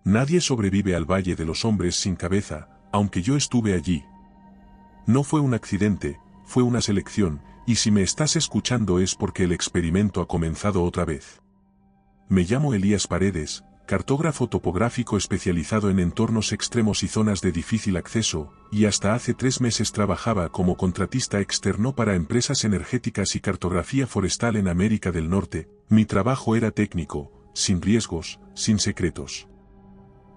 Nadie sobrevive al Valle de los Hombres sin Cabeza, aunque yo estuve allí. No fue un accidente, fue una selección, y si me estás escuchando es porque el experimento ha comenzado otra vez. Me llamo Elías Paredes, cartógrafo topográfico especializado en entornos extremos y zonas de difícil acceso, y hasta hace 3 meses trabajaba como contratista externo para empresas energéticas y cartografía forestal en América del Norte. Mi trabajo era técnico, sin riesgos, sin secretos.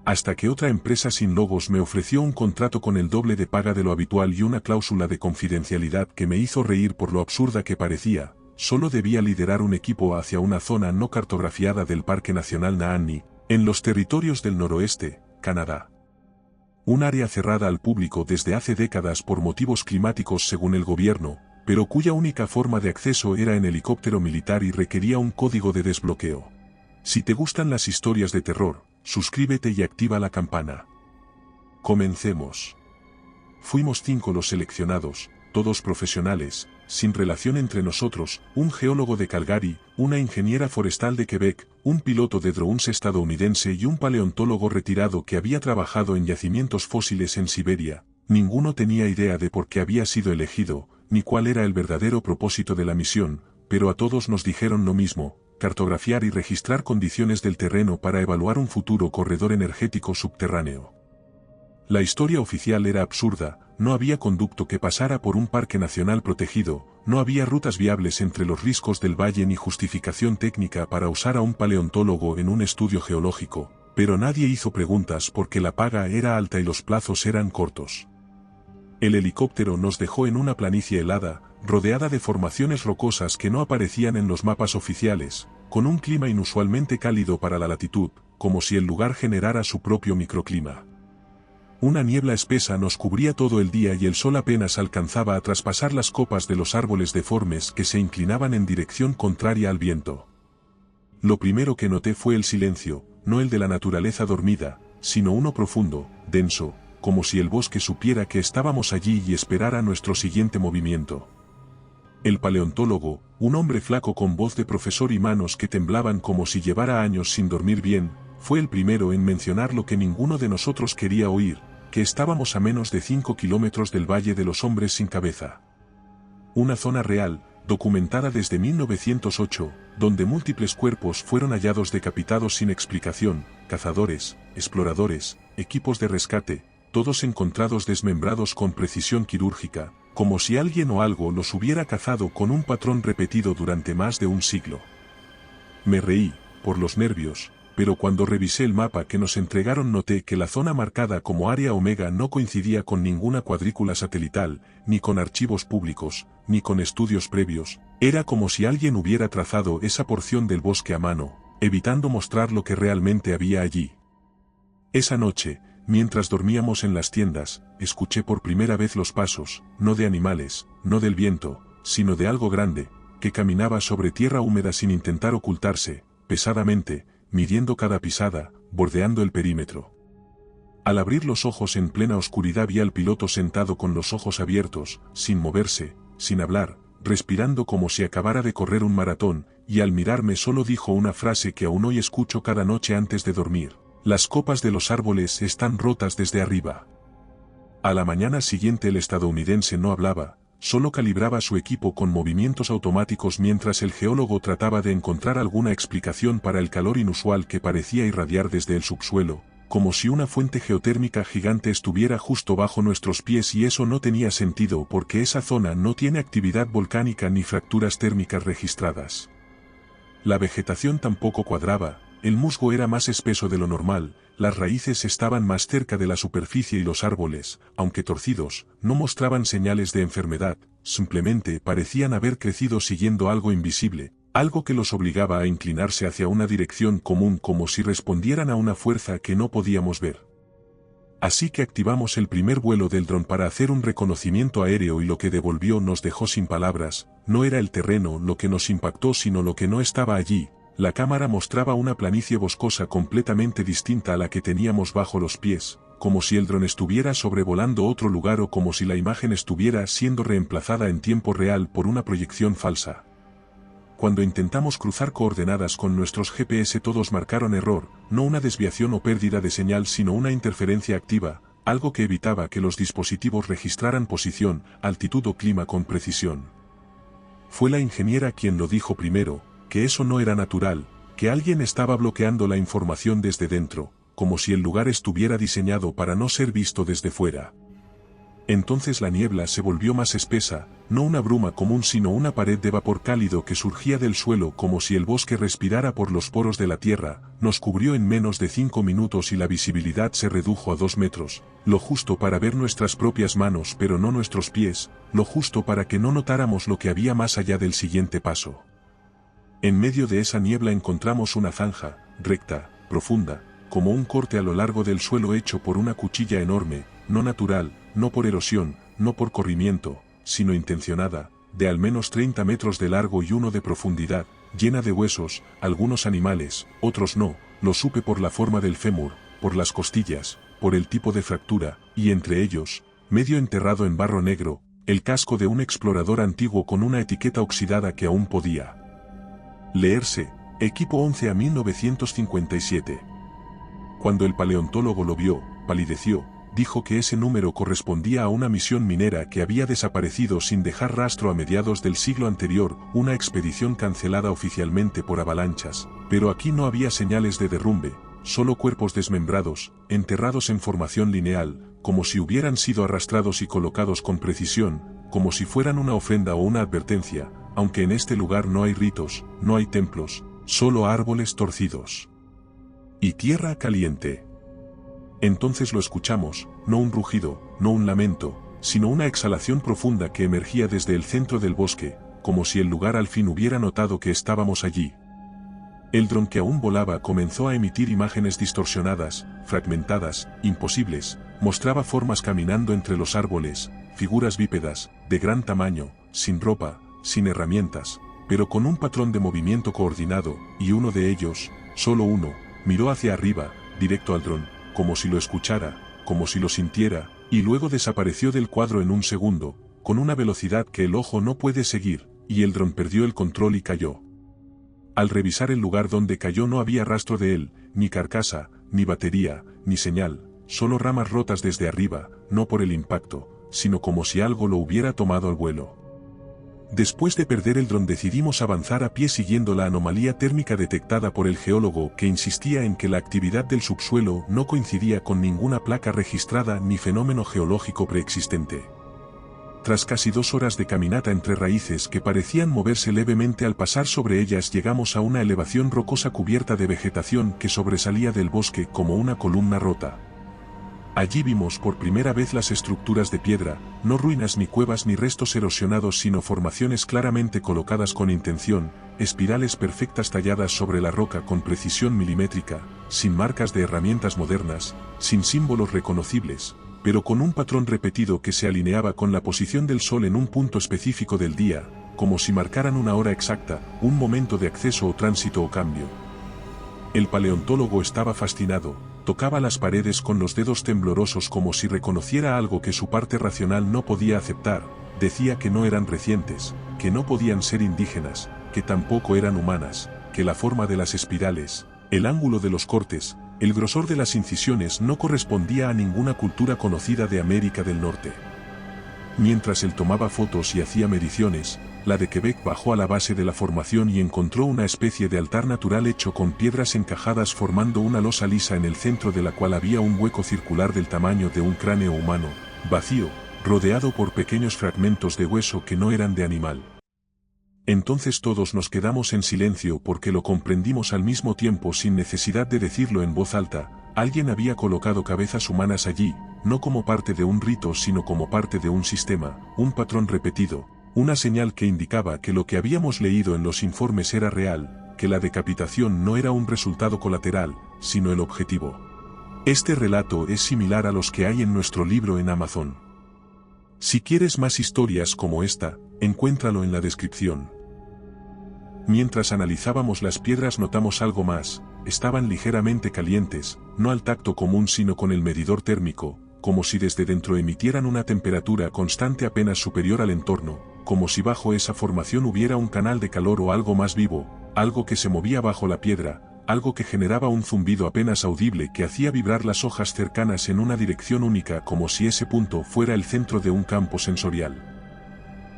Hasta que otra empresa sin logos me ofreció un contrato con el doble de paga de lo habitual y una cláusula de confidencialidad que me hizo reír por lo absurda que parecía. Solo debía liderar un equipo hacia una zona no cartografiada del Parque Nacional Nahanni, en los territorios del noroeste, Canadá. Un área cerrada al público desde hace décadas por motivos climáticos según el gobierno, pero cuya única forma de acceso era en helicóptero militar y requería un código de desbloqueo. Si te gustan las historias de terror, suscríbete y activa la campana. Comencemos. Fuimos 5 los seleccionados, todos profesionales, sin relación entre nosotros, un geólogo de Calgary, una ingeniera forestal de Quebec, un piloto de drones estadounidense y un paleontólogo retirado que había trabajado en yacimientos fósiles en Siberia. Ninguno tenía idea de por qué había sido elegido, ni cuál era el verdadero propósito de la misión, pero a todos nos dijeron lo mismo: cartografiar y registrar condiciones del terreno para evaluar un futuro corredor energético subterráneo. La historia oficial era absurda, no había conducto que pasara por un parque nacional protegido, no había rutas viables entre los riscos del valle ni justificación técnica para usar a un paleontólogo en un estudio geológico, pero nadie hizo preguntas porque la paga era alta y los plazos eran cortos. El helicóptero nos dejó en una planicie helada, rodeada de formaciones rocosas que no aparecían en los mapas oficiales, con un clima inusualmente cálido para la latitud, como si el lugar generara su propio microclima. Una niebla espesa nos cubría todo el día y el sol apenas alcanzaba a traspasar las copas de los árboles deformes que se inclinaban en dirección contraria al viento. Lo primero que noté fue el silencio, no el de la naturaleza dormida, sino uno profundo, denso, como si el bosque supiera que estábamos allí y esperara nuestro siguiente movimiento. El paleontólogo, un hombre flaco con voz de profesor y manos que temblaban como si llevara años sin dormir bien, fue el primero en mencionar lo que ninguno de nosotros quería oír: que estábamos a menos de 5 kilómetros del Valle de los Hombres sin Cabeza. Una zona real, documentada desde 1908, donde múltiples cuerpos fueron hallados decapitados sin explicación, cazadores, exploradores, equipos de rescate, todos encontrados desmembrados con precisión quirúrgica, como si alguien o algo los hubiera cazado con un patrón repetido durante más de un siglo. Me reí, por los nervios, pero cuando revisé el mapa que nos entregaron noté que la zona marcada como Área Omega no coincidía con ninguna cuadrícula satelital, ni con archivos públicos, ni con estudios previos. Era como si alguien hubiera trazado esa porción del bosque a mano, evitando mostrar lo que realmente había allí. Esa noche, mientras dormíamos en las tiendas, escuché por primera vez los pasos, no de animales, no del viento, sino de algo grande, que caminaba sobre tierra húmeda sin intentar ocultarse, pesadamente, midiendo cada pisada, bordeando el perímetro. Al abrir los ojos en plena oscuridad vi al piloto sentado con los ojos abiertos, sin moverse, sin hablar, respirando como si acabara de correr un maratón, y al mirarme solo dijo una frase que aún hoy escucho cada noche antes de dormir: las copas de los árboles están rotas desde arriba. A la mañana siguiente el estadounidense no hablaba, solo calibraba su equipo con movimientos automáticos mientras el geólogo trataba de encontrar alguna explicación para el calor inusual que parecía irradiar desde el subsuelo, como si una fuente geotérmica gigante estuviera justo bajo nuestros pies, y eso no tenía sentido porque esa zona no tiene actividad volcánica ni fracturas térmicas registradas. La vegetación tampoco cuadraba, el musgo era más espeso de lo normal, las raíces estaban más cerca de la superficie y los árboles, aunque torcidos, no mostraban señales de enfermedad, simplemente parecían haber crecido siguiendo algo invisible, algo que los obligaba a inclinarse hacia una dirección común como si respondieran a una fuerza que no podíamos ver. Así que activamos el primer vuelo del dron para hacer un reconocimiento aéreo y lo que devolvió nos dejó sin palabras. No era el terreno lo que nos impactó sino lo que no estaba allí. La cámara mostraba una planicie boscosa completamente distinta a la que teníamos bajo los pies, como si el dron estuviera sobrevolando otro lugar o como si la imagen estuviera siendo reemplazada en tiempo real por una proyección falsa. Cuando intentamos cruzar coordenadas con nuestros GPS todos marcaron error, no una desviación o pérdida de señal sino una interferencia activa, algo que evitaba que los dispositivos registraran posición, altitud o clima con precisión. Fue la ingeniera quien lo dijo primero, que eso no era natural, que alguien estaba bloqueando la información desde dentro, como si el lugar estuviera diseñado para no ser visto desde fuera. Entonces la niebla se volvió más espesa, no una bruma común sino una pared de vapor cálido que surgía del suelo como si el bosque respirara por los poros de la tierra, nos cubrió en menos de 5 minutos y la visibilidad se redujo a 2 metros, lo justo para ver nuestras propias manos pero no nuestros pies, lo justo para que no notáramos lo que había más allá del siguiente paso. En medio de esa niebla encontramos una zanja, recta, profunda, como un corte a lo largo del suelo hecho por una cuchilla enorme, no natural, no por erosión, no por corrimiento, sino intencionada, de al menos 30 metros de largo y 1 de profundidad, llena de huesos, algunos animales, otros no, lo supe por la forma del fémur, por las costillas, por el tipo de fractura, y entre ellos, medio enterrado en barro negro, el casco de un explorador antiguo con una etiqueta oxidada que aún podía leerse, equipo 11 a 1957. Cuando el paleontólogo lo vio, palideció, dijo que ese número correspondía a una misión minera que había desaparecido sin dejar rastro a mediados del siglo anterior, una expedición cancelada oficialmente por avalanchas, pero aquí no había señales de derrumbe, solo cuerpos desmembrados, enterrados en formación lineal, como si hubieran sido arrastrados y colocados con precisión, como si fueran una ofrenda o una advertencia, aunque en este lugar no hay ritos, no hay templos, solo árboles torcidos y tierra caliente. Entonces lo escuchamos, no un rugido, no un lamento, sino una exhalación profunda que emergía desde el centro del bosque, como si el lugar al fin hubiera notado que estábamos allí. El dron que aún volaba comenzó a emitir imágenes distorsionadas, fragmentadas, imposibles, mostraba formas caminando entre los árboles, figuras bípedas, de gran tamaño, sin ropa, sin herramientas, pero con un patrón de movimiento coordinado, y uno de ellos, solo uno, miró hacia arriba, directo al dron, como si lo escuchara, como si lo sintiera, y luego desapareció del cuadro en un segundo, con una velocidad que el ojo no puede seguir, y el dron perdió el control y cayó. Al revisar el lugar donde cayó no había rastro de él, ni carcasa, ni batería, ni señal, solo ramas rotas desde arriba, no por el impacto, sino como si algo lo hubiera tomado al vuelo. Después de perder el dron decidimos avanzar a pie siguiendo la anomalía térmica detectada por el geólogo que insistía en que la actividad del subsuelo no coincidía con ninguna placa registrada ni fenómeno geológico preexistente. Tras casi 2 horas de caminata entre raíces que parecían moverse levemente al pasar sobre ellas llegamos a una elevación rocosa cubierta de vegetación que sobresalía del bosque como una columna rota. Allí vimos por primera vez las estructuras de piedra, no ruinas ni cuevas ni restos erosionados sino formaciones claramente colocadas con intención, espirales perfectas talladas sobre la roca con precisión milimétrica, sin marcas de herramientas modernas, sin símbolos reconocibles, pero con un patrón repetido que se alineaba con la posición del sol en un punto específico del día, como si marcaran una hora exacta, un momento de acceso o tránsito o cambio. El paleontólogo estaba fascinado, tocaba las paredes con los dedos temblorosos como si reconociera algo que su parte racional no podía aceptar, decía que no eran recientes, que no podían ser indígenas, que tampoco eran humanas, que la forma de las espirales, el ángulo de los cortes, el grosor de las incisiones no correspondía a ninguna cultura conocida de América del Norte. Mientras él tomaba fotos y hacía mediciones, la de Quebec bajó a la base de la formación y encontró una especie de altar natural hecho con piedras encajadas formando una losa lisa en el centro de la cual había un hueco circular del tamaño de un cráneo humano, vacío, rodeado por pequeños fragmentos de hueso que no eran de animal. Entonces todos nos quedamos en silencio porque lo comprendimos al mismo tiempo sin necesidad de decirlo en voz alta, alguien había colocado cabezas humanas allí, no como parte de un rito sino como parte de un sistema, un patrón repetido, una señal que indicaba que lo que habíamos leído en los informes era real, que la decapitación no era un resultado colateral, sino el objetivo. Este relato es similar a los que hay en nuestro libro en Amazon. Si quieres más historias como esta, encuéntralo en la descripción. Mientras analizábamos las piedras notamos algo más, estaban ligeramente calientes, no al tacto común sino con el medidor térmico, como si desde dentro emitieran una temperatura constante apenas superior al entorno, como si bajo esa formación hubiera un canal de calor o algo más vivo, algo que se movía bajo la piedra, algo que generaba un zumbido apenas audible que hacía vibrar las hojas cercanas en una dirección única como si ese punto fuera el centro de un campo sensorial.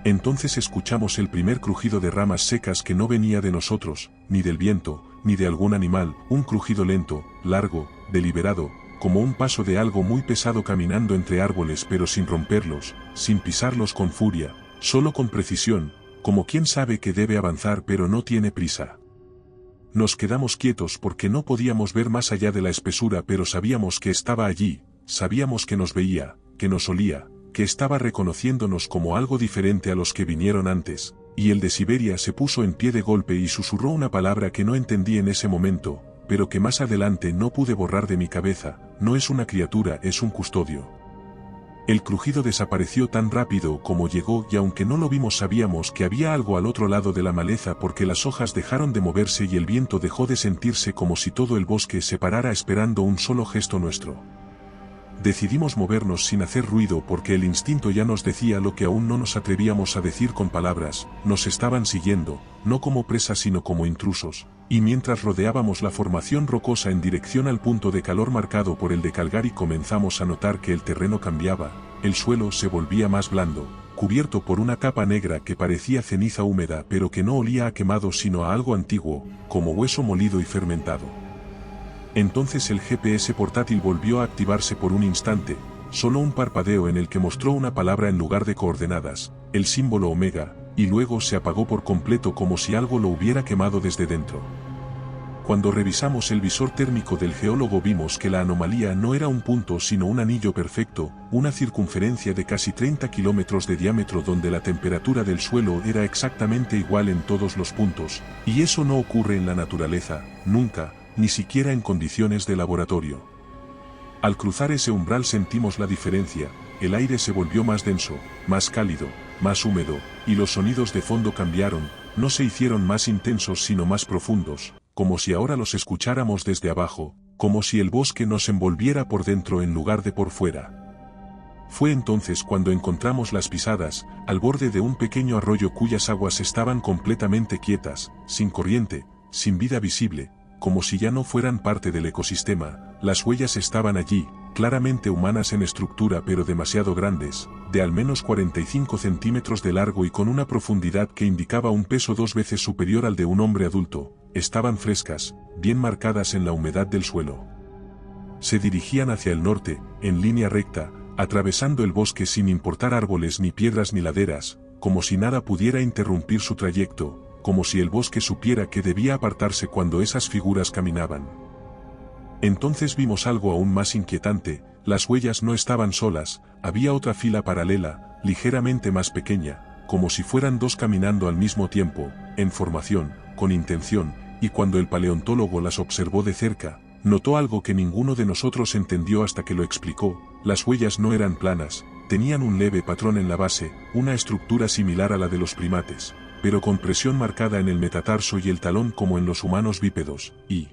Entonces escuchamos el primer crujido de ramas secas que no venía de nosotros, ni del viento, ni de algún animal, un crujido lento, largo, deliberado, como un paso de algo muy pesado caminando entre árboles pero sin romperlos, sin pisarlos con furia, solo con precisión, como quien sabe que debe avanzar pero no tiene prisa. Nos quedamos quietos porque no podíamos ver más allá de la espesura pero sabíamos que estaba allí, sabíamos que nos veía, que nos olía, que estaba reconociéndonos como algo diferente a los que vinieron antes, y el de Siberia se puso en pie de golpe y susurró una palabra que no entendí en ese momento, pero que más adelante no pude borrar de mi cabeza: no es una criatura, es un custodio. El crujido desapareció tan rápido como llegó y aunque no lo vimos sabíamos que había algo al otro lado de la maleza porque las hojas dejaron de moverse y el viento dejó de sentirse como si todo el bosque se parara esperando un solo gesto nuestro. Decidimos movernos sin hacer ruido porque el instinto ya nos decía lo que aún no nos atrevíamos a decir con palabras: nos estaban siguiendo, no como presas sino como intrusos, y mientras rodeábamos la formación rocosa en dirección al punto de calor marcado por el de Calgary comenzamos a notar que el terreno cambiaba, el suelo se volvía más blando, cubierto por una capa negra que parecía ceniza húmeda pero que no olía a quemado sino a algo antiguo, como hueso molido y fermentado. Entonces el GPS portátil volvió a activarse por un instante, solo un parpadeo en el que mostró una palabra en lugar de coordenadas, el símbolo omega, y luego se apagó por completo como si algo lo hubiera quemado desde dentro. Cuando revisamos el visor térmico del geólogo vimos que la anomalía no era un punto sino un anillo perfecto, una circunferencia de casi 30 kilómetros de diámetro donde la temperatura del suelo era exactamente igual en todos los puntos, y eso no ocurre en la naturaleza, nunca, ni siquiera en condiciones de laboratorio. Al cruzar ese umbral sentimos la diferencia, el aire se volvió más denso, más cálido, más húmedo, y los sonidos de fondo cambiaron, no se hicieron más intensos sino más profundos, como si ahora los escucháramos desde abajo, como si el bosque nos envolviera por dentro en lugar de por fuera. Fue entonces cuando encontramos las pisadas, al borde de un pequeño arroyo cuyas aguas estaban completamente quietas, sin corriente, sin vida visible, como si ya no fueran parte del ecosistema. Las huellas estaban allí, claramente humanas en estructura pero demasiado grandes, de al menos 45 centímetros de largo y con una profundidad que indicaba un peso 2 veces superior al de un hombre adulto. Estaban frescas, bien marcadas en la humedad del suelo. Se dirigían hacia el norte, en línea recta, atravesando el bosque sin importar árboles ni piedras ni laderas, como si nada pudiera interrumpir su trayecto, como si el bosque supiera que debía apartarse cuando esas figuras caminaban. Entonces vimos algo aún más inquietante: las huellas no estaban solas, había otra fila paralela, ligeramente más pequeña, como si fueran dos caminando al mismo tiempo, en formación, con intención, y cuando el paleontólogo las observó de cerca, notó algo que ninguno de nosotros entendió hasta que lo explicó: las huellas no eran planas, tenían un leve patrón en la base, una estructura similar a la de los primates, pero con presión marcada en el metatarso y el talón como en los humanos bípedos, y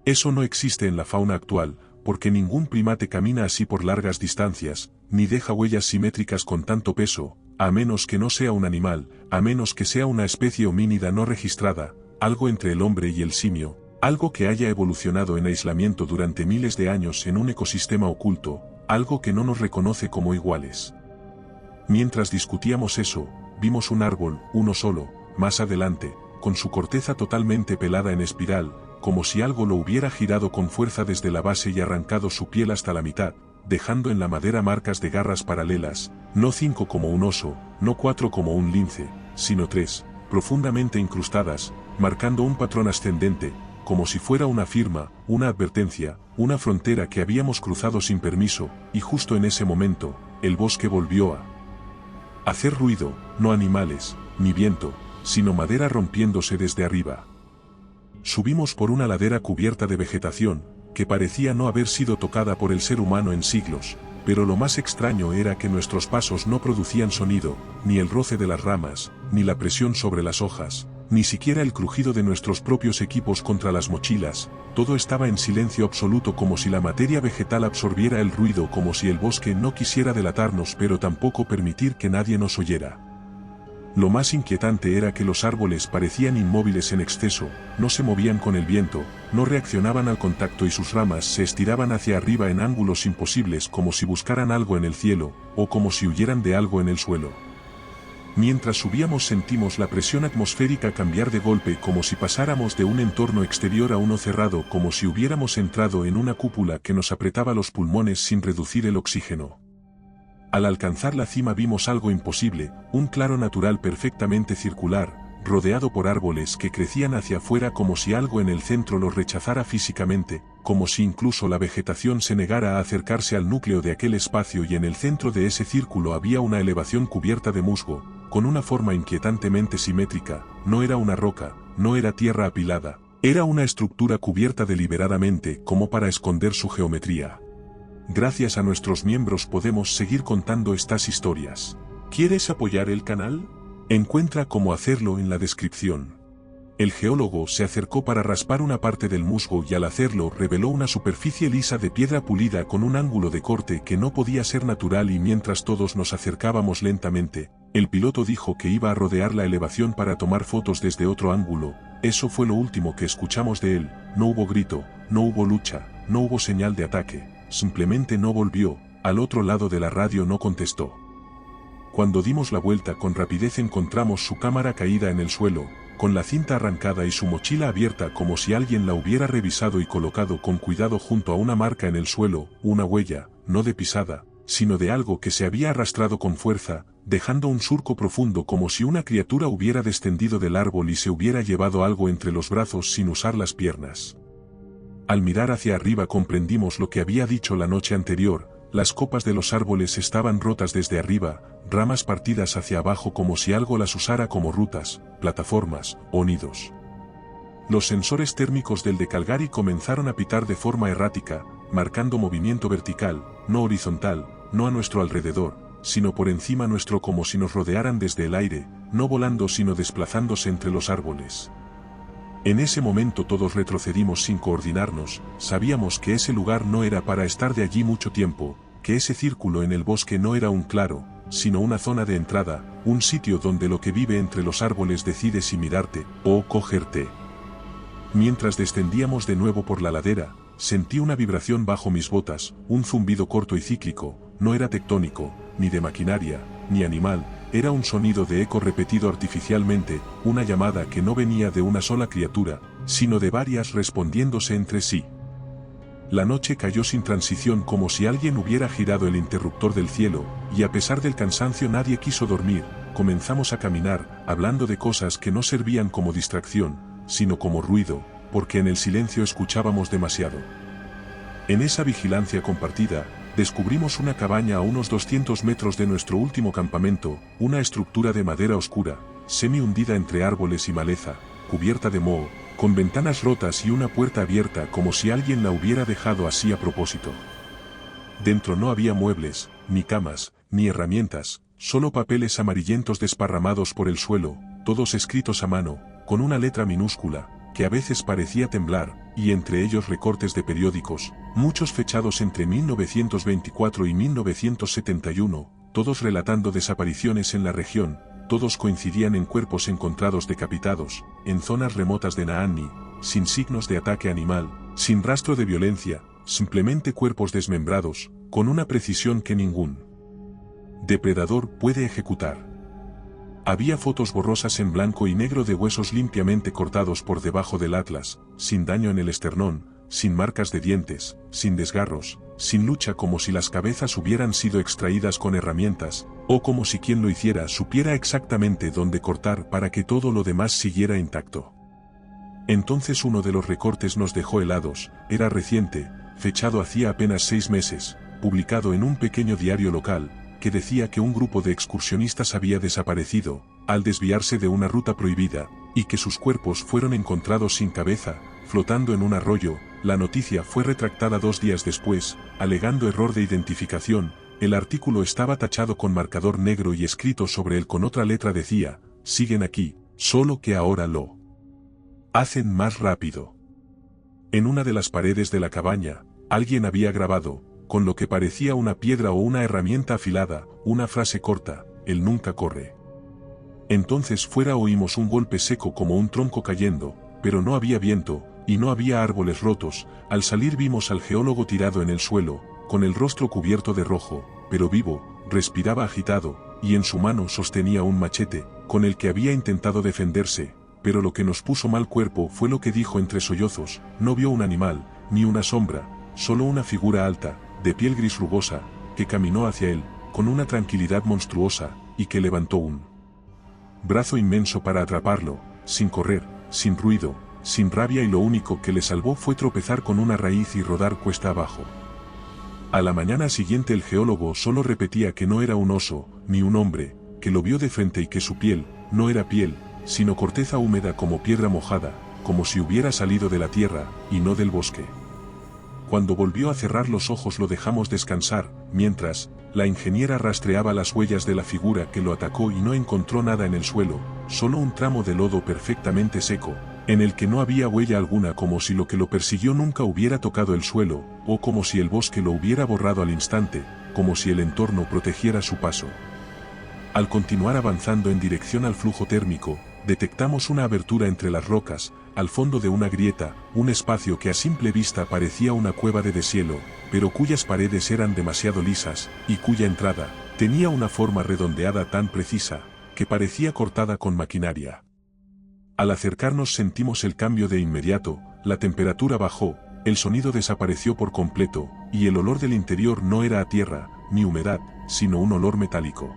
eso no existe en la fauna actual, porque ningún primate camina así por largas distancias, ni deja huellas simétricas con tanto peso, a menos que no sea un animal, a menos que sea una especie homínida no registrada, algo entre el hombre y el simio, algo que haya evolucionado en aislamiento durante miles de años en un ecosistema oculto, algo que no nos reconoce como iguales. Mientras discutíamos eso, vimos un árbol, uno solo, más adelante, con su corteza totalmente pelada en espiral, como si algo lo hubiera girado con fuerza desde la base y arrancado su piel hasta la mitad, dejando en la madera marcas de garras paralelas, no 5 como un oso, no 4 como un lince, sino 3, profundamente incrustadas, marcando un patrón ascendente, como si fuera una firma, una advertencia, una frontera que habíamos cruzado sin permiso, y justo en ese momento, el bosque volvió a hacer ruido, no animales, ni viento, sino madera rompiéndose desde arriba. Subimos por una ladera cubierta de vegetación, que parecía no haber sido tocada por el ser humano en siglos, pero lo más extraño era que nuestros pasos no producían sonido, ni el roce de las ramas, ni la presión sobre las hojas, ni siquiera el crujido de nuestros propios equipos contra las mochilas. Todo estaba en silencio absoluto, como si la materia vegetal absorbiera el ruido, como si el bosque no quisiera delatarnos pero tampoco permitir que nadie nos oyera. Lo más inquietante era que los árboles parecían inmóviles en exceso, no se movían con el viento, no reaccionaban al contacto y sus ramas se estiraban hacia arriba en ángulos imposibles como si buscaran algo en el cielo, o como si huyeran de algo en el suelo. Mientras subíamos sentimos la presión atmosférica cambiar de golpe como si pasáramos de un entorno exterior a uno cerrado, como si hubiéramos entrado en una cúpula que nos apretaba los pulmones sin reducir el oxígeno. Al alcanzar la cima vimos algo imposible, un claro natural perfectamente circular, rodeado por árboles que crecían hacia afuera como si algo en el centro los rechazara físicamente, como si incluso la vegetación se negara a acercarse al núcleo de aquel espacio, y en el centro de ese círculo había una elevación cubierta de musgo, con una forma inquietantemente simétrica. No era una roca, no era tierra apilada, era una estructura cubierta deliberadamente como para esconder su geometría. Gracias a nuestros miembros podemos seguir contando estas historias. ¿Quieres apoyar el canal? Encuentra cómo hacerlo en la descripción. El geólogo se acercó para raspar una parte del musgo y al hacerlo reveló una superficie lisa de piedra pulida con un ángulo de corte que no podía ser natural, y mientras todos nos acercábamos lentamente, el piloto dijo que iba a rodear la elevación para tomar fotos desde otro ángulo. Eso fue lo último que escuchamos de él. No hubo grito, no hubo lucha, no hubo señal de ataque. Simplemente no volvió. Al otro lado de la radio no contestó. Cuando dimos la vuelta con rapidez encontramos su cámara caída en el suelo, con la cinta arrancada y su mochila abierta como si alguien la hubiera revisado y colocado con cuidado junto a una marca en el suelo, una huella, no de pisada, sino de algo que se había arrastrado con fuerza, dejando un surco profundo como si una criatura hubiera descendido del árbol y se hubiera llevado algo entre los brazos sin usar las piernas. Al mirar hacia arriba comprendimos lo que había dicho la noche anterior. Las copas de los árboles estaban rotas desde arriba, ramas partidas hacia abajo como si algo las usara como rutas, plataformas o nidos. Los sensores térmicos del de Calgary comenzaron a pitar de forma errática, marcando movimiento vertical, no horizontal, no a nuestro alrededor, sino por encima nuestro, como si nos rodearan desde el aire, no volando sino desplazándose entre los árboles. En ese momento todos retrocedimos sin coordinarnos. Sabíamos que ese lugar no era para estar de allí mucho tiempo, que ese círculo en el bosque no era un claro, sino una zona de entrada, un sitio donde lo que vive entre los árboles decide si mirarte o cogerte. Mientras descendíamos de nuevo por la ladera, sentí una vibración bajo mis botas, un zumbido corto y cíclico. No era tectónico, ni de maquinaria, ni animal. Era un sonido de eco repetido artificialmente, una llamada que no venía de una sola criatura, sino de varias respondiéndose entre sí. La noche cayó sin transición como si alguien hubiera girado el interruptor del cielo, y a pesar del cansancio nadie quiso dormir. Comenzamos a caminar, hablando de cosas que no servían como distracción, sino como ruido, porque en el silencio escuchábamos demasiado. En esa vigilancia compartida, descubrimos una cabaña a unos 200 metros de nuestro último campamento, una estructura de madera oscura, semi hundida entre árboles y maleza, cubierta de moho, con ventanas rotas y una puerta abierta como si alguien la hubiera dejado así a propósito. Dentro no había muebles, ni camas, ni herramientas, solo papeles amarillentos desparramados por el suelo, todos escritos a mano, con una letra minúscula, que a veces parecía temblar, y entre ellos recortes de periódicos, muchos fechados entre 1924 y 1971, todos relatando desapariciones en la región. Todos coincidían en cuerpos encontrados decapitados, en zonas remotas de Nahanni, sin signos de ataque animal, sin rastro de violencia, simplemente cuerpos desmembrados, con una precisión que ningún depredador puede ejecutar. Había fotos borrosas en blanco y negro de huesos limpiamente cortados por debajo del atlas, sin daño en el esternón, sin marcas de dientes, sin desgarros, sin lucha, como si las cabezas hubieran sido extraídas con herramientas, o como si quien lo hiciera supiera exactamente dónde cortar para que todo lo demás siguiera intacto. Entonces uno de los recortes nos dejó helados. Era reciente, fechado hacía apenas 6 meses, publicado en un pequeño diario local, que decía que un grupo de excursionistas había desaparecido, al desviarse de una ruta prohibida, y que sus cuerpos fueron encontrados sin cabeza, flotando en un arroyo. La noticia fue retractada 2 días después, alegando error de identificación. El artículo estaba tachado con marcador negro y escrito sobre él con otra letra decía: siguen aquí, solo que ahora lo hacen más rápido. En una de las paredes de la cabaña, alguien había grabado, con lo que parecía una piedra o una herramienta afilada, una frase corta: él nunca corre. Entonces fuera oímos un golpe seco como un tronco cayendo, pero no había viento, y no había árboles rotos. Al salir vimos al geólogo tirado en el suelo, con el rostro cubierto de rojo, pero vivo, respiraba agitado, y en su mano sostenía un machete, con el que había intentado defenderse, pero lo que nos puso mal cuerpo fue lo que dijo entre sollozos: no vio un animal, ni una sombra, solo una figura alta, de piel gris rugosa, que caminó hacia él, con una tranquilidad monstruosa, y que levantó un brazo inmenso para atraparlo, sin correr, sin ruido, sin rabia, y lo único que le salvó fue tropezar con una raíz y rodar cuesta abajo. A la mañana siguiente el geólogo solo repetía que no era un oso, ni un hombre, que lo vio de frente y que su piel, no era piel, sino corteza húmeda como piedra mojada, como si hubiera salido de la tierra, y no del bosque. Cuando volvió a cerrar los ojos lo dejamos descansar, mientras, la ingeniera rastreaba las huellas de la figura que lo atacó y no encontró nada en el suelo, solo un tramo de lodo perfectamente seco, en el que no había huella alguna, como si lo que lo persiguió nunca hubiera tocado el suelo, o como si el bosque lo hubiera borrado al instante, como si el entorno protegiera su paso. Al continuar avanzando en dirección al flujo térmico, detectamos una abertura entre las rocas, al fondo de una grieta, un espacio que a simple vista parecía una cueva de deshielo, pero cuyas paredes eran demasiado lisas, y cuya entrada tenía una forma redondeada tan precisa, que parecía cortada con maquinaria. Al acercarnos sentimos el cambio de inmediato, la temperatura bajó, el sonido desapareció por completo, y el olor del interior no era a tierra, ni humedad, sino un olor metálico.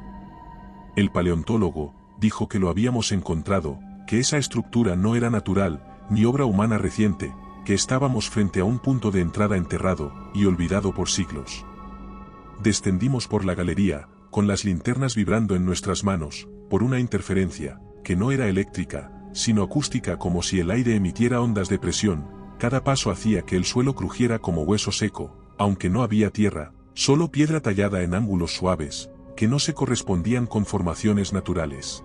El paleontólogo dijo que lo habíamos encontrado, que esa estructura no era natural, ni obra humana reciente, que estábamos frente a un punto de entrada enterrado y olvidado por siglos. Descendimos por la galería, con las linternas vibrando en nuestras manos, por una interferencia, que no era eléctrica, sino acústica, como si el aire emitiera ondas de presión. Cada paso hacía que el suelo crujiera como hueso seco, aunque no había tierra, solo piedra tallada en ángulos suaves, que no se correspondían con formaciones naturales.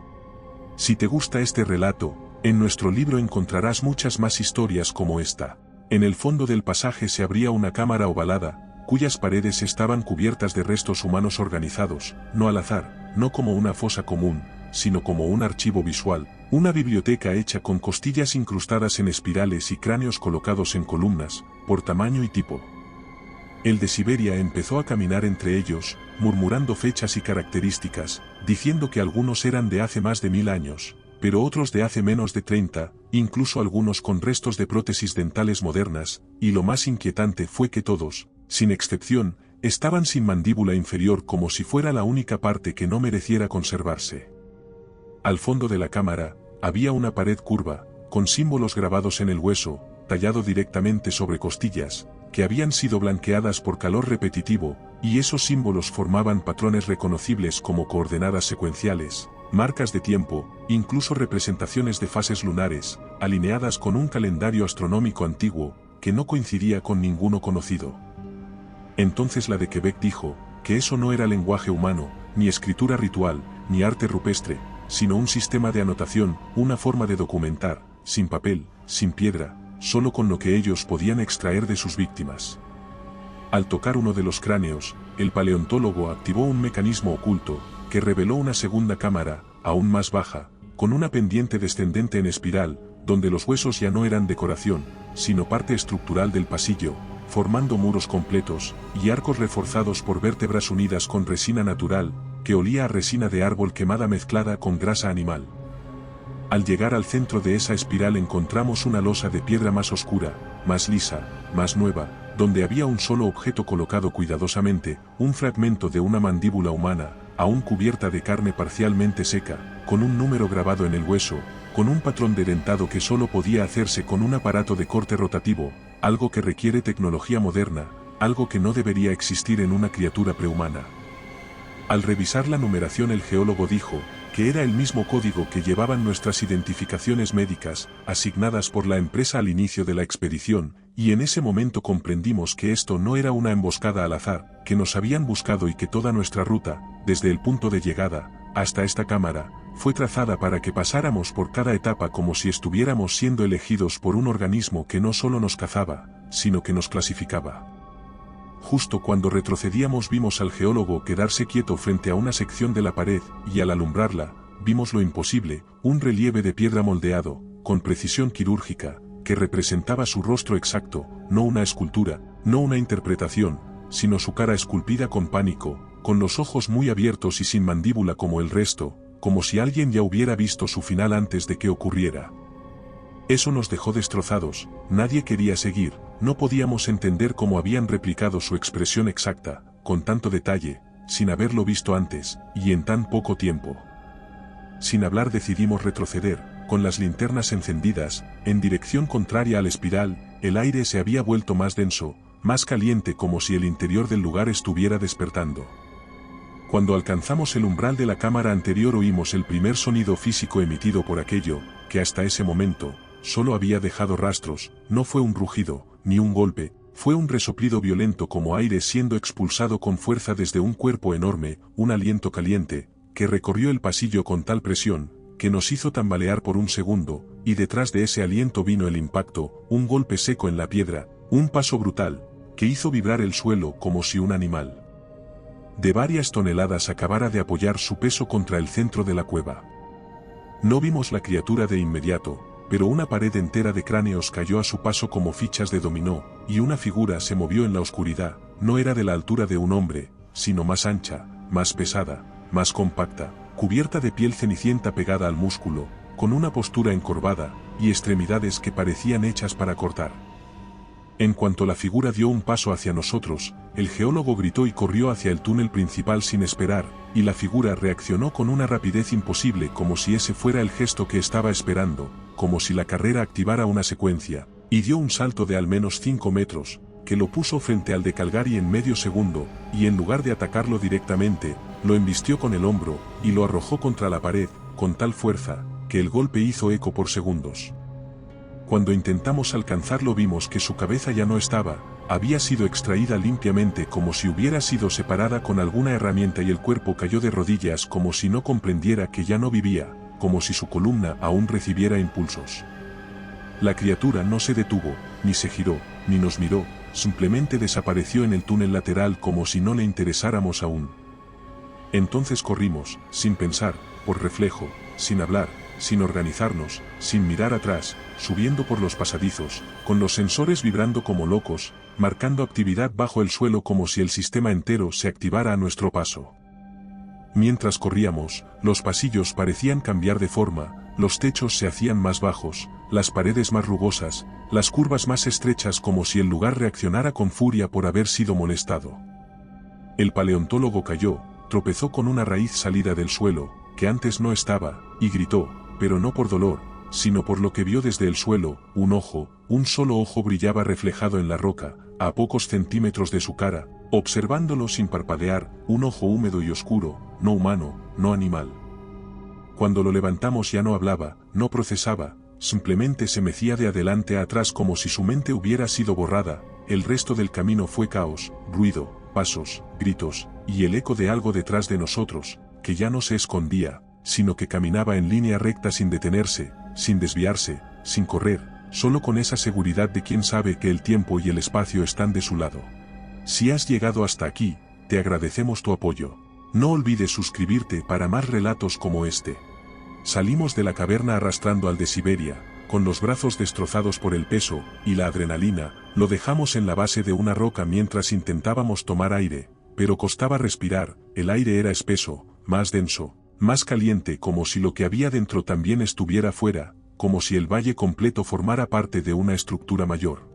Si te gusta este relato, en nuestro libro encontrarás muchas más historias como esta. En el fondo del pasaje se abría una cámara ovalada, cuyas paredes estaban cubiertas de restos humanos organizados, no al azar, no como una fosa común, sino como un archivo visual, una biblioteca hecha con costillas incrustadas en espirales y cráneos colocados en columnas, por tamaño y tipo. El de Siberia empezó a caminar entre ellos, murmurando fechas y características, diciendo que algunos eran de hace más de 1000 años, pero otros de hace menos de 30, incluso algunos con restos de prótesis dentales modernas, y lo más inquietante fue que todos, sin excepción, estaban sin mandíbula inferior, como si fuera la única parte que no mereciera conservarse. Al fondo de la cámara, había una pared curva, con símbolos grabados en el hueso, tallado directamente sobre costillas, que habían sido blanqueadas por calor repetitivo, y esos símbolos formaban patrones reconocibles como coordenadas secuenciales, marcas de tiempo, incluso representaciones de fases lunares, alineadas con un calendario astronómico antiguo, que no coincidía con ninguno conocido. Entonces la de Quebec dijo, que eso no era lenguaje humano, ni escritura ritual, ni arte rupestre, sino un sistema de anotación, una forma de documentar, sin papel, sin piedra, solo con lo que ellos podían extraer de sus víctimas. Al tocar uno de los cráneos, el paleontólogo activó un mecanismo oculto, que reveló una segunda cámara, aún más baja, con una pendiente descendente en espiral, donde los huesos ya no eran decoración, sino parte estructural del pasillo, formando muros completos, y arcos reforzados por vértebras unidas con resina natural, que olía a resina de árbol quemada mezclada con grasa animal. Al llegar al centro de esa espiral encontramos una losa de piedra más oscura, más lisa, más nueva, donde había un solo objeto colocado cuidadosamente, un fragmento de una mandíbula humana, aún cubierta de carne parcialmente seca, con un número grabado en el hueso, con un patrón de dentado que solo podía hacerse con un aparato de corte rotativo, algo que requiere tecnología moderna, algo que no debería existir en una criatura prehumana. Al revisar la numeración el geólogo dijo, que era el mismo código que llevaban nuestras identificaciones médicas, asignadas por la empresa al inicio de la expedición, y en ese momento comprendimos que esto no era una emboscada al azar, que nos habían buscado y que toda nuestra ruta, desde el punto de llegada, hasta esta cámara, fue trazada para que pasáramos por cada etapa como si estuviéramos siendo elegidos por un organismo que no solo nos cazaba, sino que nos clasificaba. Justo cuando retrocedíamos vimos al geólogo quedarse quieto frente a una sección de la pared, y al alumbrarla, vimos lo imposible, un relieve de piedra moldeado, con precisión quirúrgica, que representaba su rostro exacto, no una escultura, no una interpretación, sino su cara esculpida con pánico, con los ojos muy abiertos y sin mandíbula como el resto, como si alguien ya hubiera visto su final antes de que ocurriera. Eso nos dejó destrozados, nadie quería seguir, no podíamos entender cómo habían replicado su expresión exacta, con tanto detalle, sin haberlo visto antes, y en tan poco tiempo. Sin hablar decidimos retroceder, con las linternas encendidas, en dirección contraria al espiral. El aire se había vuelto más denso, más caliente, como si el interior del lugar estuviera despertando. Cuando alcanzamos el umbral de la cámara anterior oímos el primer sonido físico emitido por aquello, que hasta ese momento, solo había dejado rastros. No fue un rugido, ni un golpe, fue un resoplido violento como aire siendo expulsado con fuerza desde un cuerpo enorme, un aliento caliente, que recorrió el pasillo con tal presión, que nos hizo tambalear por un segundo, y detrás de ese aliento vino el impacto, un golpe seco en la piedra, un paso brutal, que hizo vibrar el suelo como si un animal de varias toneladas acabara de apoyar su peso contra el centro de la cueva. No vimos la criatura de inmediato, pero una pared entera de cráneos cayó a su paso como fichas de dominó, y una figura se movió en la oscuridad. No era de la altura de un hombre, sino más ancha, más pesada, más compacta, cubierta de piel cenicienta pegada al músculo, con una postura encorvada, y extremidades que parecían hechas para cortar. En cuanto la figura dio un paso hacia nosotros, el geólogo gritó y corrió hacia el túnel principal sin esperar, y la figura reaccionó con una rapidez imposible, como si ese fuera el gesto que estaba esperando, como si la carrera activara una secuencia, y dio un salto de al menos 5 metros, que lo puso frente al de Calgary en medio segundo, y en lugar de atacarlo directamente, lo embistió con el hombro, y lo arrojó contra la pared, con tal fuerza, que el golpe hizo eco por segundos. Cuando intentamos alcanzarlo vimos que su cabeza ya no estaba, había sido extraída limpiamente como si hubiera sido separada con alguna herramienta, y el cuerpo cayó de rodillas como si no comprendiera que ya no vivía, como si su columna aún recibiera impulsos. La criatura no se detuvo, ni se giró, ni nos miró, simplemente desapareció en el túnel lateral como si no le interesáramos aún. Entonces corrimos, sin pensar, por reflejo, sin hablar, sin organizarnos, sin mirar atrás, subiendo por los pasadizos, con los sensores vibrando como locos, marcando actividad bajo el suelo como si el sistema entero se activara a nuestro paso. Mientras corríamos, los pasillos parecían cambiar de forma, los techos se hacían más bajos, las paredes más rugosas, las curvas más estrechas, como si el lugar reaccionara con furia por haber sido molestado. El paleontólogo cayó, tropezó con una raíz salida del suelo, que antes no estaba, y gritó, pero no por dolor, sino por lo que vio desde el suelo. Un ojo, un solo ojo brillaba reflejado en la roca, a pocos centímetros de su cara, observándolo sin parpadear, un ojo húmedo y oscuro, no humano, no animal. Cuando lo levantamos ya no hablaba, no procesaba, simplemente se mecía de adelante a atrás como si su mente hubiera sido borrada. El resto del camino fue caos, ruido, pasos, gritos, y el eco de algo detrás de nosotros, que ya no se escondía, sino que caminaba en línea recta sin detenerse, sin desviarse, sin correr, solo con esa seguridad de quien sabe que el tiempo y el espacio están de su lado. Si has llegado hasta aquí, te agradecemos tu apoyo. No olvides suscribirte para más relatos como este. Salimos de la caverna arrastrando al de Siberia, con los brazos destrozados por el peso y la adrenalina. Lo dejamos en la base de una roca mientras intentábamos tomar aire, pero costaba respirar. El aire era espeso, más denso, más caliente, como si lo que había dentro también estuviera fuera, como si el valle completo formara parte de una estructura mayor.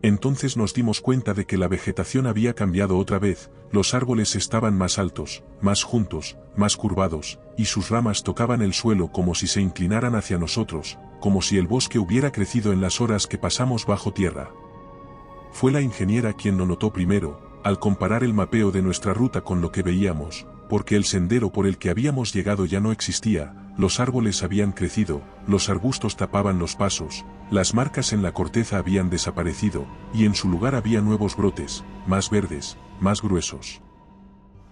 Entonces nos dimos cuenta de que la vegetación había cambiado otra vez. Los árboles estaban más altos, más juntos, más curvados, y sus ramas tocaban el suelo como si se inclinaran hacia nosotros, como si el bosque hubiera crecido en las horas que pasamos bajo tierra. Fue la ingeniera quien lo notó primero, al comparar el mapeo de nuestra ruta con lo que veíamos, porque el sendero por el que habíamos llegado ya no existía. Los árboles habían crecido, los arbustos tapaban los pasos, las marcas en la corteza habían desaparecido, y en su lugar había nuevos brotes, más verdes, más gruesos.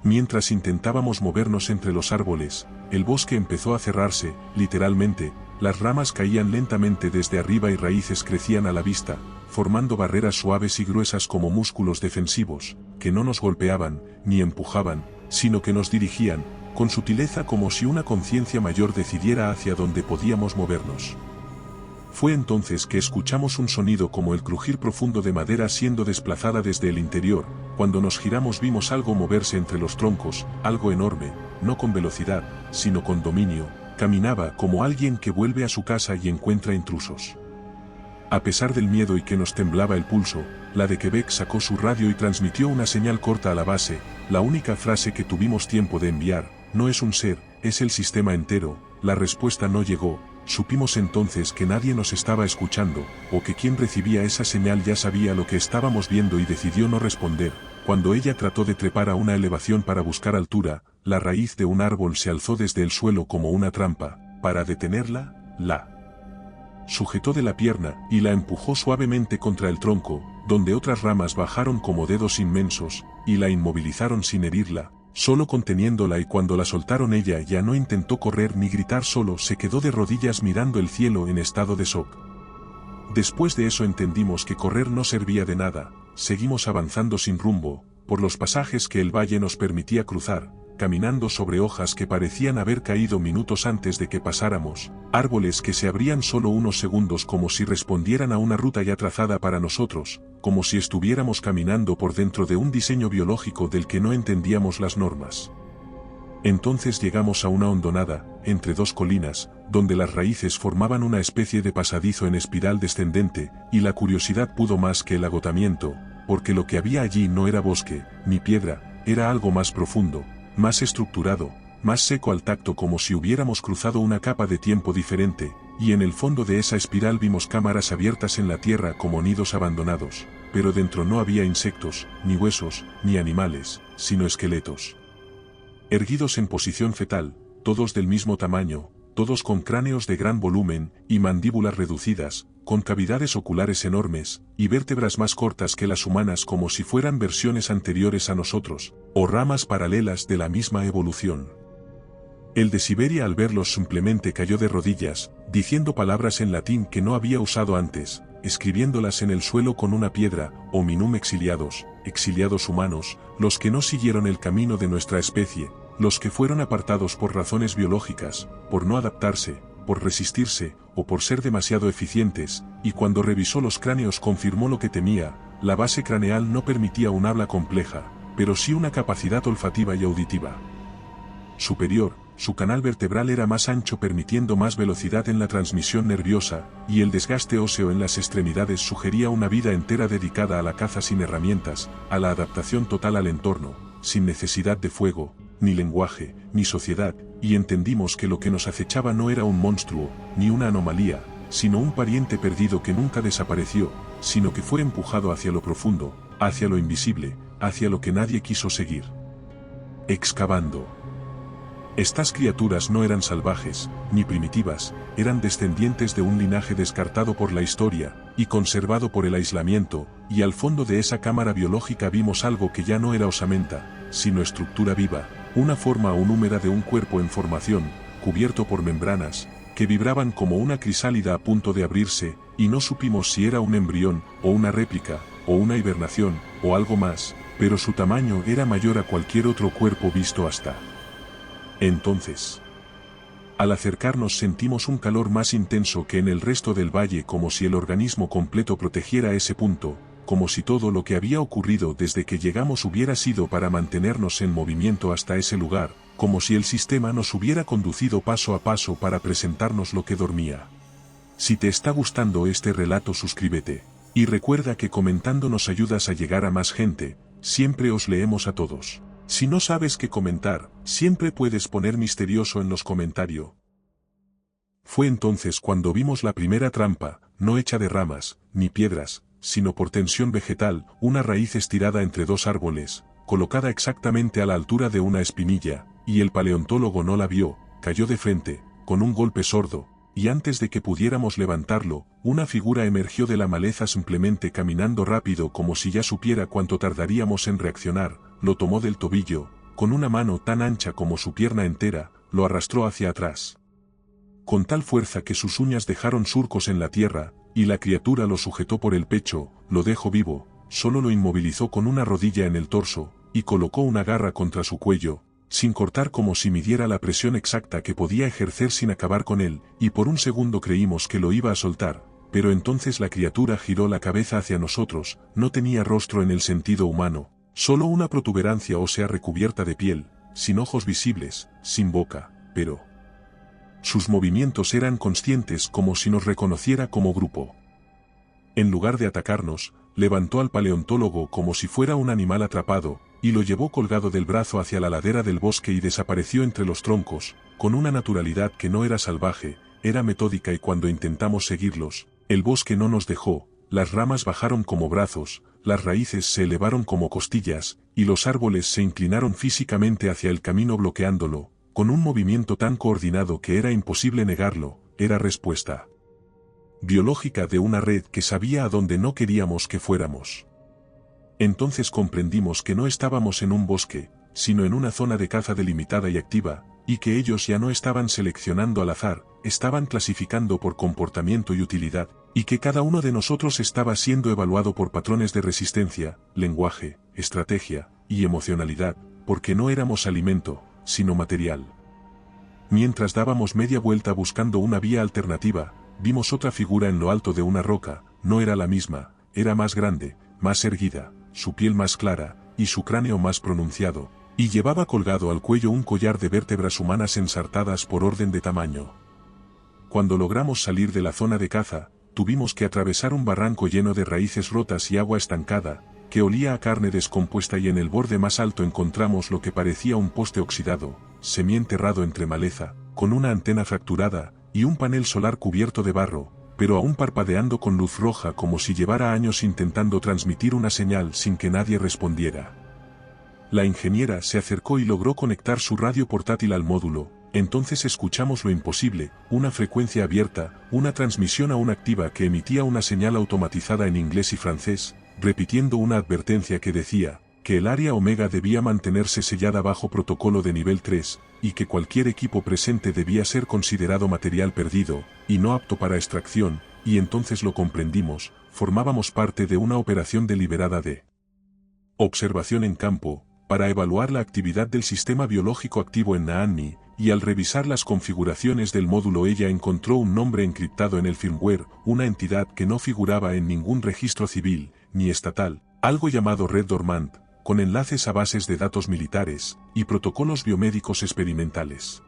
Mientras intentábamos movernos entre los árboles, el bosque empezó a cerrarse, literalmente. Las ramas caían lentamente desde arriba y raíces crecían a la vista, formando barreras suaves y gruesas como músculos defensivos, que no nos golpeaban, ni empujaban, sino que nos dirigían, con sutileza como si una conciencia mayor decidiera hacia dónde podíamos movernos. Fue entonces que escuchamos un sonido como el crujir profundo de madera siendo desplazada desde el interior. Cuando nos giramos vimos algo moverse entre los troncos, algo enorme, no con velocidad, sino con dominio. Caminaba como alguien que vuelve a su casa y encuentra intrusos. A pesar del miedo y que nos temblaba el pulso, la de Quebec sacó su radio y transmitió una señal corta a la base, la única frase que tuvimos tiempo de enviar: no es un ser, es el sistema entero. La respuesta no llegó. Supimos entonces que nadie nos estaba escuchando, o que quien recibía esa señal ya sabía lo que estábamos viendo y decidió no responder. Cuando ella trató de trepar a una elevación para buscar altura, la raíz de un árbol se alzó desde el suelo como una trampa. Para detenerla, la sujetó de la pierna y la empujó suavemente contra el tronco, donde otras ramas bajaron como dedos inmensos, y la inmovilizaron sin herirla, solo conteniéndola, y cuando la soltaron ella ya no intentó correr ni gritar, solo se quedó de rodillas mirando el cielo en estado de shock. Después de eso entendimos que correr no servía de nada. Seguimos avanzando sin rumbo, por los pasajes que el valle nos permitía cruzar, caminando sobre hojas que parecían haber caído minutos antes de que pasáramos, árboles que se abrían solo unos segundos como si respondieran a una ruta ya trazada para nosotros, como si estuviéramos caminando por dentro de un diseño biológico del que no entendíamos las normas. Entonces llegamos a una hondonada, entre dos colinas, donde las raíces formaban una especie de pasadizo en espiral descendente, y la curiosidad pudo más que el agotamiento, porque lo que había allí no era bosque, ni piedra, era algo más profundo, más estructurado, más seco al tacto, como si hubiéramos cruzado una capa de tiempo diferente, y en el fondo de esa espiral vimos cámaras abiertas en la tierra como nidos abandonados, pero dentro no había insectos, ni huesos, ni animales, sino esqueletos. Erguidos en posición fetal, todos del mismo tamaño, todos con cráneos de gran volumen, y mandíbulas reducidas, con cavidades oculares enormes, y vértebras más cortas que las humanas, como si fueran versiones anteriores a nosotros, o ramas paralelas de la misma evolución. El de Siberia al verlos simplemente cayó de rodillas, diciendo palabras en latín que no había usado antes, escribiéndolas en el suelo con una piedra: hominum exiliados, exiliados humanos, los que no siguieron el camino de nuestra especie, los que fueron apartados por razones biológicas, por no adaptarse, por resistirse, o por ser demasiado eficientes. Y cuando revisó los cráneos confirmó lo que temía: la base craneal no permitía un habla compleja, pero sí una capacidad olfativa y auditiva superior. Su canal vertebral era más ancho, permitiendo más velocidad en la transmisión nerviosa, y el desgaste óseo en las extremidades sugería una vida entera dedicada a la caza sin herramientas, a la adaptación total al entorno, sin necesidad de fuego, ni lenguaje, ni sociedad, y entendimos que lo que nos acechaba no era un monstruo, ni una anomalía, sino un pariente perdido que nunca desapareció, sino que fue empujado hacia lo profundo, hacia lo invisible, hacia lo que nadie quiso seguir. Excavando. Estas criaturas no eran salvajes, ni primitivas, eran descendientes de un linaje descartado por la historia, y conservado por el aislamiento, y al fondo de esa cámara biológica vimos algo que ya no era osamenta, sino estructura viva, una forma aún húmeda de un cuerpo en formación, cubierto por membranas, que vibraban como una crisálida a punto de abrirse, y no supimos si era un embrión, o una réplica, o una hibernación, o algo más, pero su tamaño era mayor a cualquier otro cuerpo visto hasta entonces. Al acercarnos sentimos un calor más intenso que en el resto del valle, como si el organismo completo protegiera ese punto, como si todo lo que había ocurrido desde que llegamos hubiera sido para mantenernos en movimiento hasta ese lugar, como si el sistema nos hubiera conducido paso a paso para presentarnos lo que dormía. Si te está gustando este relato, suscríbete, y recuerda que comentando nos ayudas a llegar a más gente. Siempre os leemos a todos. Si no sabes qué comentar, siempre puedes poner misterioso en los comentarios. Fue entonces cuando vimos la primera trampa, no hecha de ramas, ni piedras, sino por tensión vegetal, una raíz estirada entre dos árboles, colocada exactamente a la altura de una espinilla, y el paleontólogo no la vio, cayó de frente, con un golpe sordo, y antes de que pudiéramos levantarlo, una figura emergió de la maleza simplemente caminando rápido como si ya supiera cuánto tardaríamos en reaccionar. Lo tomó del tobillo, con una mano tan ancha como su pierna entera, lo arrastró hacia atrás, con tal fuerza que sus uñas dejaron surcos en la tierra, y la criatura lo sujetó por el pecho, lo dejó vivo, solo lo inmovilizó con una rodilla en el torso, y colocó una garra contra su cuello, sin cortar como si midiera la presión exacta que podía ejercer sin acabar con él, y por un segundo creímos que lo iba a soltar, pero entonces la criatura giró la cabeza hacia nosotros, no tenía rostro en el sentido humano, solo una protuberancia ósea recubierta de piel, sin ojos visibles, sin boca, pero sus movimientos eran conscientes como si nos reconociera como grupo. En lugar de atacarnos, levantó al paleontólogo como si fuera un animal atrapado, y lo llevó colgado del brazo hacia la ladera del bosque y desapareció entre los troncos, con una naturalidad que no era salvaje, era metódica, y cuando intentamos seguirlos, el bosque no nos dejó, las ramas bajaron como brazos, las raíces se elevaron como costillas, y los árboles se inclinaron físicamente hacia el camino bloqueándolo, con un movimiento tan coordinado que era imposible negarlo, era respuesta biológica de una red que sabía a dónde no queríamos que fuéramos. Entonces comprendimos que no estábamos en un bosque, sino en una zona de caza delimitada y activa, y que ellos ya no estaban seleccionando al azar, estaban clasificando por comportamiento y utilidad, y que cada uno de nosotros estaba siendo evaluado por patrones de resistencia, lenguaje, estrategia y emocionalidad, porque no éramos alimento, sino material. Mientras dábamos media vuelta buscando una vía alternativa, vimos otra figura en lo alto de una roca, no era la misma, era más grande, más erguida, su piel más clara, y su cráneo más pronunciado, y llevaba colgado al cuello un collar de vértebras humanas ensartadas por orden de tamaño. Cuando logramos salir de la zona de caza, tuvimos que atravesar un barranco lleno de raíces rotas y agua estancada, que olía a carne descompuesta, y en el borde más alto encontramos lo que parecía un poste oxidado, semienterrado entre maleza, con una antena fracturada, y un panel solar cubierto de barro, pero aún parpadeando con luz roja como si llevara años intentando transmitir una señal sin que nadie respondiera. La ingeniera se acercó y logró conectar su radio portátil al módulo, entonces escuchamos lo imposible, una frecuencia abierta, una transmisión aún activa que emitía una señal automatizada en inglés y francés, repitiendo una advertencia que decía que el área Omega debía mantenerse sellada bajo protocolo de nivel 3, y que cualquier equipo presente debía ser considerado material perdido, y no apto para extracción, y entonces lo comprendimos, formábamos parte de una operación deliberada de observación en campo, para evaluar la actividad del sistema biológico activo en Naanni, y al revisar las configuraciones del módulo ella encontró un nombre encriptado en el firmware, una entidad que no figuraba en ningún registro civil, ni estatal, algo llamado Red Dormant, con enlaces a bases de datos militares, y protocolos biomédicos experimentales.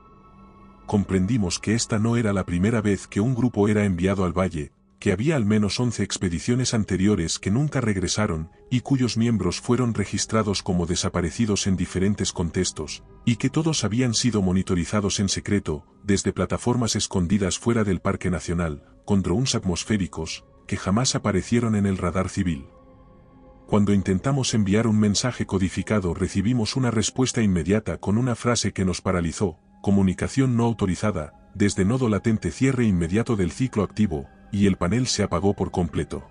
Comprendimos que esta no era la primera vez que un grupo era enviado al valle, que había al menos 11 expediciones anteriores que nunca regresaron, y cuyos miembros fueron registrados como desaparecidos en diferentes contextos, y que todos habían sido monitorizados en secreto, desde plataformas escondidas fuera del Parque Nacional, con drones atmosféricos, que jamás aparecieron en el radar civil. Cuando intentamos enviar un mensaje codificado recibimos una respuesta inmediata con una frase que nos paralizó, comunicación no autorizada, desde nodo latente, cierre inmediato del ciclo activo, y el panel se apagó por completo.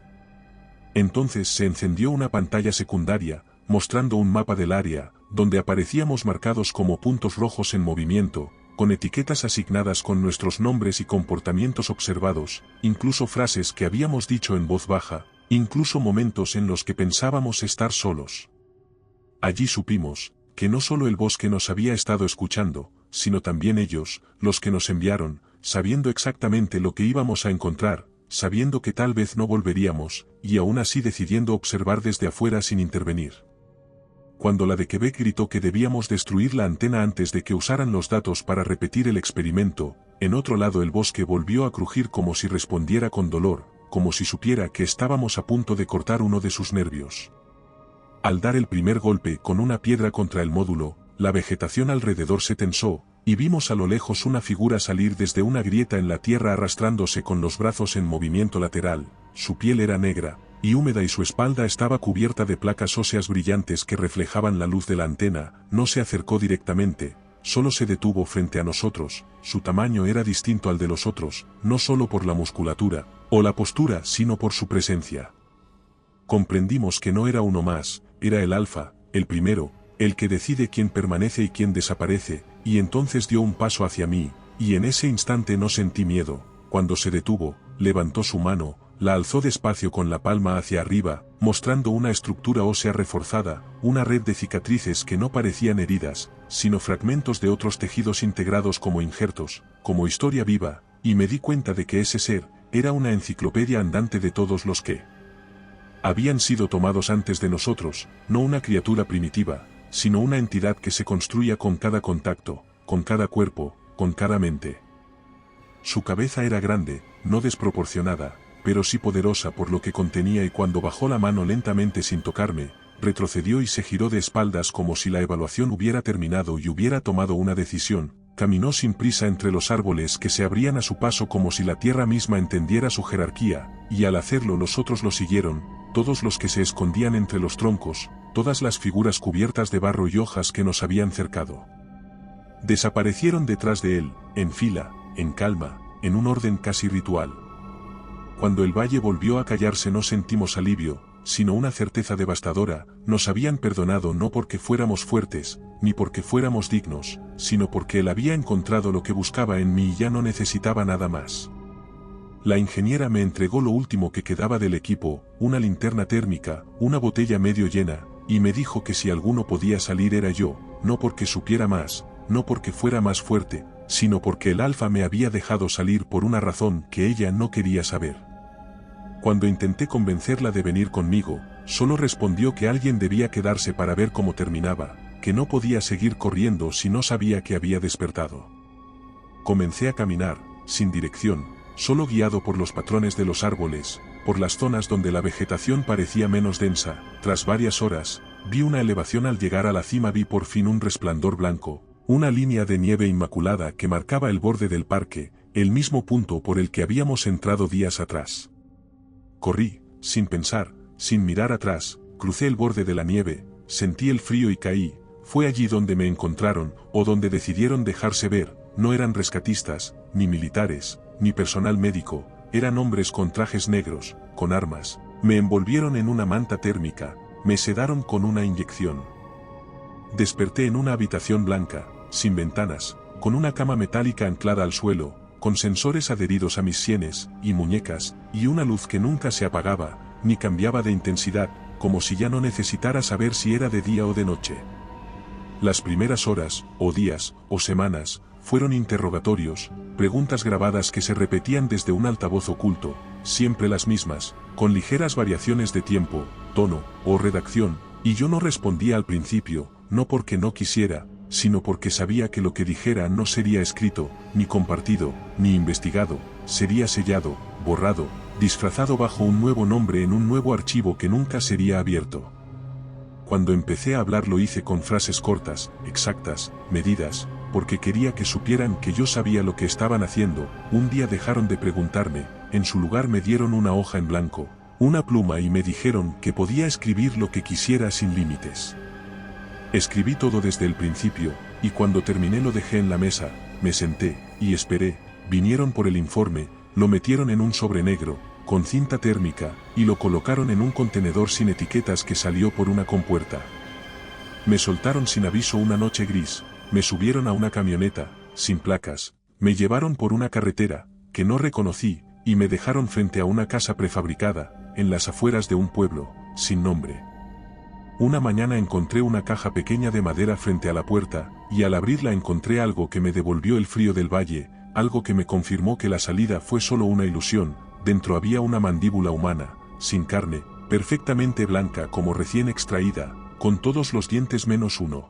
Entonces se encendió una pantalla secundaria, mostrando un mapa del área, donde aparecíamos marcados como puntos rojos en movimiento, con etiquetas asignadas con nuestros nombres y comportamientos observados, incluso frases que habíamos dicho en voz baja, incluso momentos en los que pensábamos estar solos. Allí supimos que no solo el bosque nos había estado escuchando, sino también ellos, los que nos enviaron, sabiendo exactamente lo que íbamos a encontrar, sabiendo que tal vez no volveríamos, y aún así decidiendo observar desde afuera sin intervenir. Cuando la de Quebec gritó que debíamos destruir la antena antes de que usaran los datos para repetir el experimento, en otro lado el bosque volvió a crujir como si respondiera con dolor, como si supiera que estábamos a punto de cortar uno de sus nervios. Al dar el primer golpe con una piedra contra el módulo, la vegetación alrededor se tensó, y vimos a lo lejos una figura salir desde una grieta en la tierra arrastrándose con los brazos en movimiento lateral, su piel era negra y húmeda y su espalda estaba cubierta de placas óseas brillantes que reflejaban la luz de la antena. No se acercó directamente, solo se detuvo frente a nosotros. Su tamaño era distinto al de los otros, no solo por la musculatura o la postura, sino por su presencia. Comprendimos que no era uno más, era el alfa, el primero, el que decide quién permanece y quién desaparece, y entonces dio un paso hacia mí, y en ese instante no sentí miedo. Cuando se detuvo, levantó su mano, La alzó despacio con la palma hacia arriba, mostrando una estructura ósea reforzada, una red de cicatrices que no parecían heridas, sino fragmentos de otros tejidos integrados como injertos, como historia viva, y me di cuenta de que ese ser era una enciclopedia andante de todos los que habían sido tomados antes de nosotros, no una criatura primitiva, sino una entidad que se construía con cada contacto, con cada cuerpo, con cada mente. Su cabeza era grande, no desproporcionada, pero sí poderosa por lo que contenía, y cuando bajó la mano lentamente sin tocarme, retrocedió y se giró de espaldas como si la evaluación hubiera terminado y hubiera tomado una decisión. Caminó sin prisa entre los árboles que se abrían a su paso como si la tierra misma entendiera su jerarquía, y al hacerlo los otros lo siguieron, todos los que se escondían entre los troncos, todas las figuras cubiertas de barro y hojas que nos habían cercado. Desaparecieron detrás de él, en fila, en calma, en un orden casi ritual. Cuando el valle volvió a callarse no sentimos alivio, sino una certeza devastadora. Nos habían perdonado no porque fuéramos fuertes, ni porque fuéramos dignos, sino porque él había encontrado lo que buscaba en mí y ya no necesitaba nada más. La ingeniera me entregó lo último que quedaba del equipo, una linterna térmica, una botella medio llena, y me dijo que si alguno podía salir era yo, no porque supiera más, no porque fuera más fuerte, sino porque el alfa me había dejado salir por una razón que ella no quería saber. Cuando intenté convencerla de venir conmigo, solo respondió que alguien debía quedarse para ver cómo terminaba, que no podía seguir corriendo si no sabía que había despertado. Comencé a caminar, sin dirección, solo guiado por los patrones de los árboles, por las zonas donde la vegetación parecía menos densa. Tras varias horas, vi una elevación. Al llegar a la cima vi por fin un resplandor blanco, una línea de nieve inmaculada que marcaba el borde del parque, el mismo punto por el que habíamos entrado días atrás. Corrí, sin pensar, sin mirar atrás, crucé el borde de la nieve, sentí el frío y caí. Fue allí donde me encontraron, o donde decidieron dejarse ver. No eran rescatistas, ni militares, ni personal médico, eran hombres con trajes negros, con armas. Me envolvieron en una manta térmica, me sedaron con una inyección. Desperté en una habitación blanca, sin ventanas, con una cama metálica anclada al suelo, con sensores adheridos a mis sienes y muñecas, y una luz que nunca se apagaba, ni cambiaba de intensidad, como si ya no necesitara saber si era de día o de noche. Las primeras horas, o días, o semanas, fueron interrogatorios, preguntas grabadas que se repetían desde un altavoz oculto, siempre las mismas, con ligeras variaciones de tiempo, tono, o redacción, y yo no respondía al principio, no porque no quisiera, sino porque sabía que lo que dijera no sería escrito, ni compartido, ni investigado, sería sellado, borrado, disfrazado bajo un nuevo nombre en un nuevo archivo que nunca sería abierto. Cuando empecé a hablar lo hice con frases cortas, exactas, medidas, porque quería que supieran que yo sabía lo que estaban haciendo. Un día dejaron de preguntarme, en su lugar me dieron una hoja en blanco, una pluma y me dijeron que podía escribir lo que quisiera sin límites. Escribí todo desde el principio, y cuando terminé lo dejé en la mesa, me senté, y esperé. Vinieron por el informe, lo metieron en un sobre negro, con cinta térmica, y lo colocaron en un contenedor sin etiquetas que salió por una compuerta. Me soltaron sin aviso una noche gris, me subieron a una camioneta, sin placas, me llevaron por una carretera, que no reconocí, y me dejaron frente a una casa prefabricada, en las afueras de un pueblo, sin nombre. Una mañana encontré una caja pequeña de madera frente a la puerta, y al abrirla encontré algo que me devolvió el frío del valle, algo que me confirmó que la salida fue solo una ilusión. Dentro había una mandíbula humana, sin carne, perfectamente blanca como recién extraída, con todos los dientes menos uno.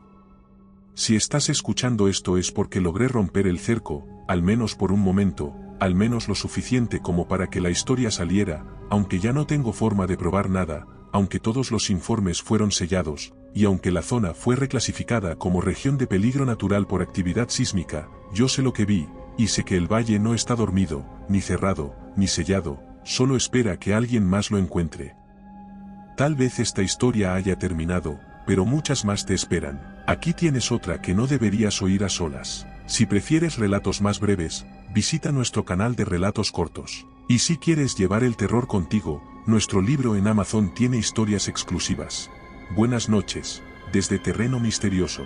Si estás escuchando esto es porque logré romper el cerco, al menos por un momento, al menos lo suficiente como para que la historia saliera, aunque ya no tengo forma de probar nada, aunque todos los informes fueron sellados, y aunque la zona fue reclasificada como región de peligro natural por actividad sísmica. Yo sé lo que vi, y sé que el valle no está dormido, ni cerrado, ni sellado, solo espera que alguien más lo encuentre. Tal vez esta historia haya terminado, pero muchas más te esperan. Aquí tienes otra que no deberías oír a solas. Si prefieres relatos más breves, visita nuestro canal de relatos cortos. Y si quieres llevar el terror contigo, nuestro libro en Amazon tiene historias exclusivas. Buenas noches, desde Terreno Misterioso.